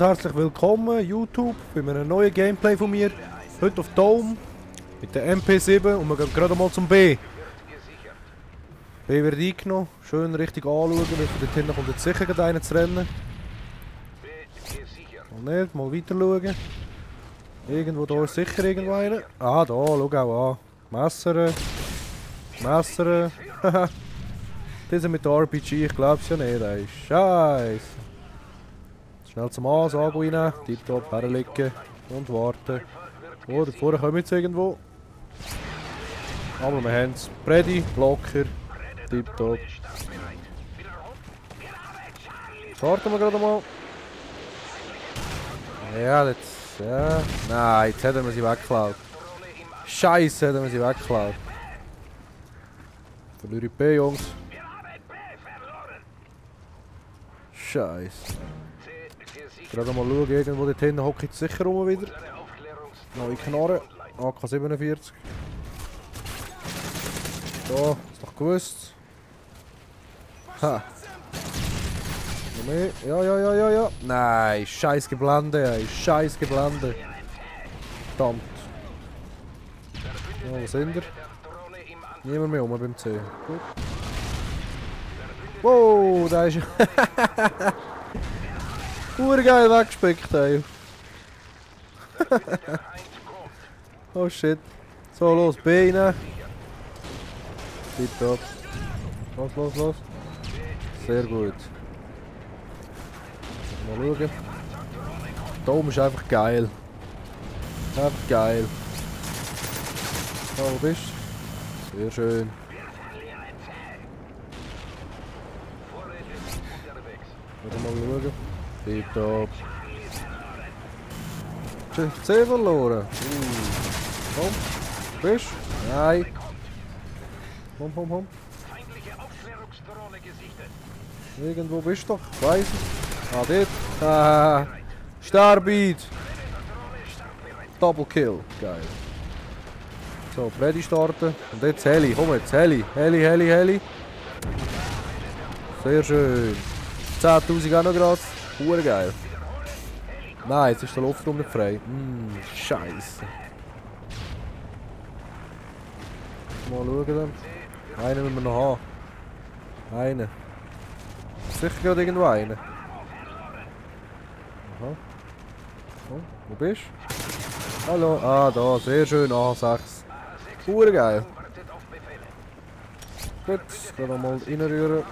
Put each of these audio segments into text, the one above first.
und herzlich willkommen YouTube bei einem neuen Gameplay von mir. Heute auf Dome mit der MP7 und wir gehen gerade mal zum B. B wird eingenommen, schön richtig anschauen, weil von dort hinten kommt jetzt sicher gerade einer zu rennen. Mal nicht, mal weiter schauen. Irgendwo da ist sicher irgendwo einer. Ah, da, schau auch an. Messer. Messer. Diese mit der RPG, ich glaub's ja nicht, ey. Scheiße. Schnell zum Ansage rein, tipptopp, herlegen und warten. Oh, da vorne kommen jetzt irgendwo. Aber wir haben es. Ready, locker, tipptopp. Starten wir gerade mal. Ja, jetzt. Ja. Nein, jetzt hätten wir sie weggeklaut. Scheiße, hätten wir sie weggeklaut. Verliere ich B, Jungs. Scheiße. Gerade mal schauen, irgendwo dort hinten hockt jetzt sicher rum wieder. Neue Knarre. AK-47. Da, ist doch gewusst. Ha. Noch mehr. Ja. Nein, scheiß geblendet, ey. Scheiß geblendet. Verdammt. Ja, wo sind wir? Niemand mehr beim C. Gut. Wow, da ist urgeil weggespickt, ey. Oh shit. So, los, B rein. Tipptopp. Los. Sehr gut. Mal schauen. Dome ist einfach geil. Einfach geil. So, wo bist du? Sehr schön. Mal schauen. Tipptopp. C verloren. Komm. Bist du? Nein. Komm. Irgendwo bist du doch. Ich weiss es. Ah, dort. Ah. Starbeat. Double Kill. Geil. So, Freddy starten. Und jetzt Heli. Komm jetzt. Heli. Sehr schön. 10.000 auch noch gerade. Geil. Nein, jetzt ist der Luftraum nicht frei. Scheiße. Mal schauen dann. Einen müssen wir noch haben. Einen. Sicher gerade irgendwo einen. Aha. Oh, wo bist du? Hallo. Ah, da. Sehr schön. A6. Geil. Gut. Dann noch mal reinrühren.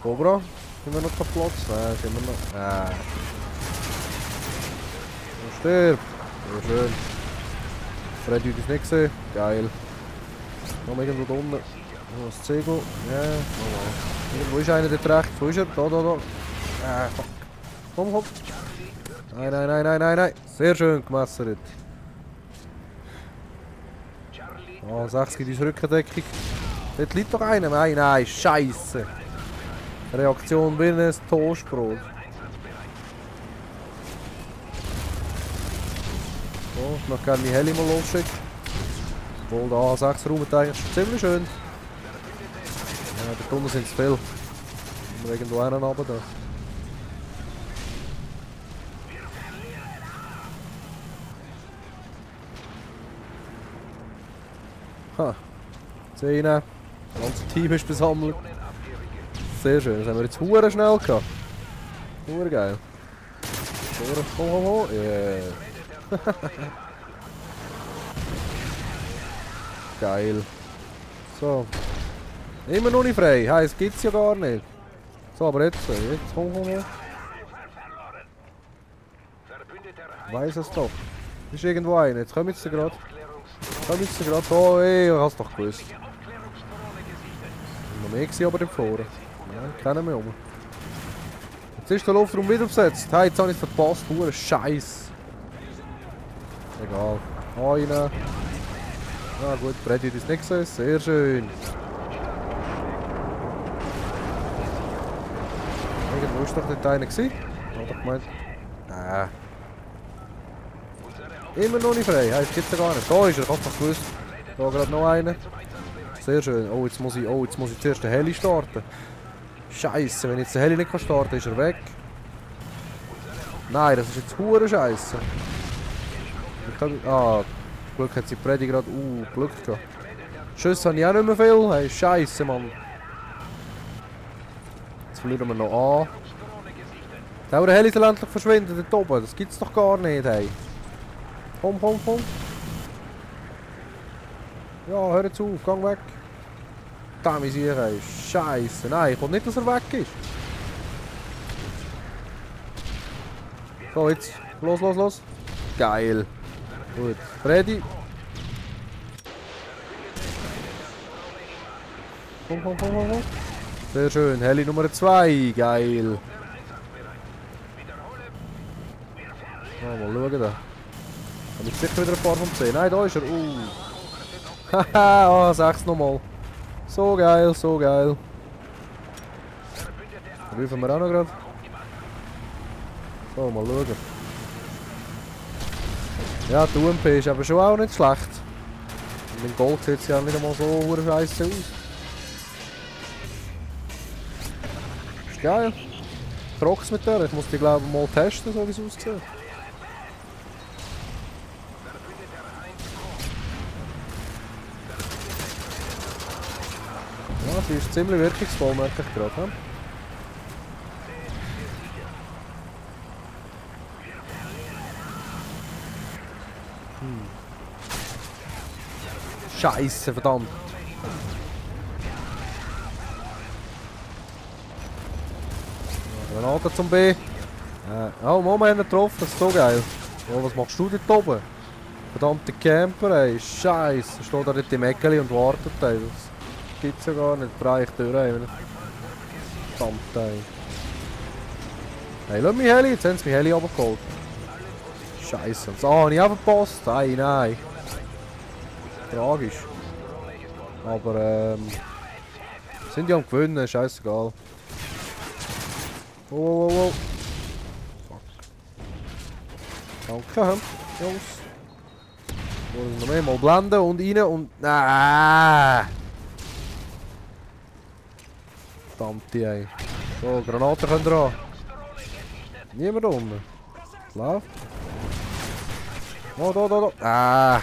Cobra. Sind wir noch keinen Platz? Nein, sind wir noch. Ah. Stirb. Sehr schön. Freddy hat es nicht gesehen. Geil. Noch irgendwo da unten. Noch das Zegel. Ja. Irgendwo ist einer dort rechts. Wo ist er? Da. Ah, fuck. Komm. Nein. Sehr schön gemessert. Ah, 6 gibt uns Rückendeckung. Dort liegt doch einer. Nein, Scheiße. Reaktion wie ein Toastbrot. So, ich möchte gerne die Heli mal losschicken. Obwohl der A6 räumt eigentlich schon ziemlich schön. Ja, da drunten sind es viel. Wir irgendwo einen runter da. Ha. 10. Das ganze Team ist besammelt. Sehr schön, das haben wir jetzt hure schnell gehabt. Geil. Komm. Yeah. Geil. So. Immer noch nicht frei. Heißt, gibt's ja gar nicht. So, aber jetzt komm. Weiss es doch. Ist irgendwo einer. Jetzt kommen sie gerade. Oh, ey, ich hab's doch gewusst. Noch mehr gewesen, aber vorne. Ja, kennen wir um. Jetzt ist der Luftraum wieder besetzt. Hey, jetzt habe ich es verpasst. Hure Scheiß. Egal. Rein. Ja gut, Freddy hat es nicht gesehen. Sehr schön. Irgendwo ist doch nicht einer gewesen. Hat er gemeint. Immer noch nicht frei. Hey, gibt es gar nicht. Da ist er, ich hab's doch gewusst. Da gerade noch einer. Sehr schön. Oh, jetzt muss ich zuerst den Heli starten. Scheiße, wenn ich jetzt den Heli nicht starten kann, ist er weg. Nein, das ist jetzt hure Scheiße. Ah, Glück hat sie Freddy gerade. Glück gehabt. Schüsse habe ich auch nicht mehr viel. Hey, Scheiße, Mann. Jetzt verlieren wir noch an. Der Heli soll endlich verschwinden dort oben. Das gibt's doch gar nicht, hey. Komm. Ja, hör jetzt auf, gang weg. Da ist hier, ey. Scheiße. Nein, ich will nicht, dass er weg ist. So, jetzt. Los. Geil. Gut. Freddy. Komm. Sehr schön. Heli Nummer 2. Geil. Ja, mal schauen da. Habe ich sicher wieder ein paar von 10. Nein, da ist er. Haha, 6 nochmal. So geil. Rufen wir auch noch gerade. So, mal schauen. Ja, die UMP ist aber schon auch nicht schlecht. Mit Gold sieht es ja nicht einmal so scheiße aus. Ist geil. Krocks mit der. Ich muss die glaube ich mal testen, so wie es aussieht. Ja, sie ist ziemlich wirkungsvoll, merke ich gerade. Hm? Scheiße, verdammt. Granate zum B. Oh, Moment, wir haben ihn getroffen, das ist so geil. Oh, was machst du dort oben? Verdammte Camper, ey. Scheiße. Steht da dort im Eckeli und wartet, ey. Das gibt's ja gar nicht. Brauche ich durch, ey. Verdammt, ey. Hey, lass mich Heli. Jetzt haben sie mich Heli runtergeholt. Scheiße. Und so habe ich auch verpasst. Nein. Tragisch. Aber sind ja am Gewinnen, scheißegal. Oh. Fuck. Danke, Jungs. Wollen wir noch mehr mal blenden und rein und. Verdammt, ey. So, Granaten können dran. Niemand unten. Läuft. Oh, da.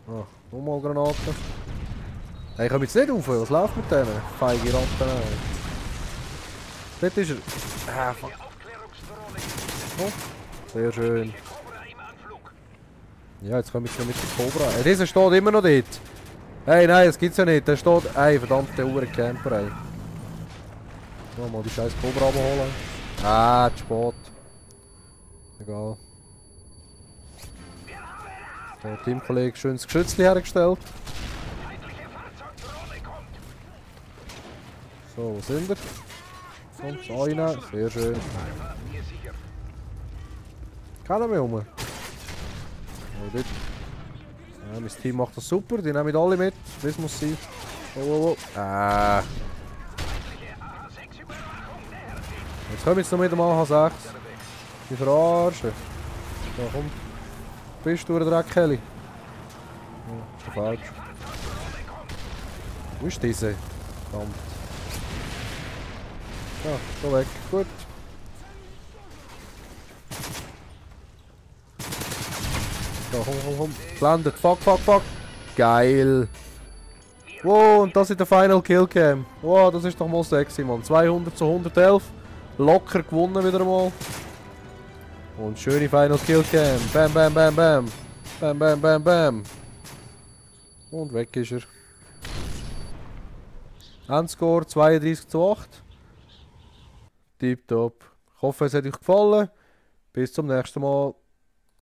Oh, nochmal Granaten. Hey, ich komme jetzt nicht rauf. Was läuft mit denen? Feige Ratten. Dort ist er. Fuck. Oh, sehr schön. Ja, jetzt komme ich noch mit dem Cobra. Hey, dieser steht immer noch dort. Hey, nein, das gibt's ja nicht. Der steht. Hey, verdammt, der Camper, ey. So, mal die scheiß Cobra abholen. Zu spät. Egal. Der Teamkollege schönes Geschützli hergestellt. So, wo sind wir? Kommt so rein. Sehr schön. Keiner mehr rum. Oh, dort. Ja, mein Team macht das super. Die nehmen alle mit. Das muss sein. Oh. Jetzt kommen jetzt noch mit dem AH6. Die verarschen. So, komm. Bist du der Dreck, Heli? Oh, ist falsch. Wo ist diese? Verdammt. Ja, so weg. Gut. So, komm. Blendet. Fuck. Geil. Wow, und das ist der Final Kill Cam. Wow, das ist doch mal sexy, Mann. 200 zu 111. Locker gewonnen wieder mal. Und schöne Final Kill Cam. Bam. Und weg ist er. Endscore 32 zu 8. Tipptopp. Ich hoffe, es hat euch gefallen. Bis zum nächsten Mal.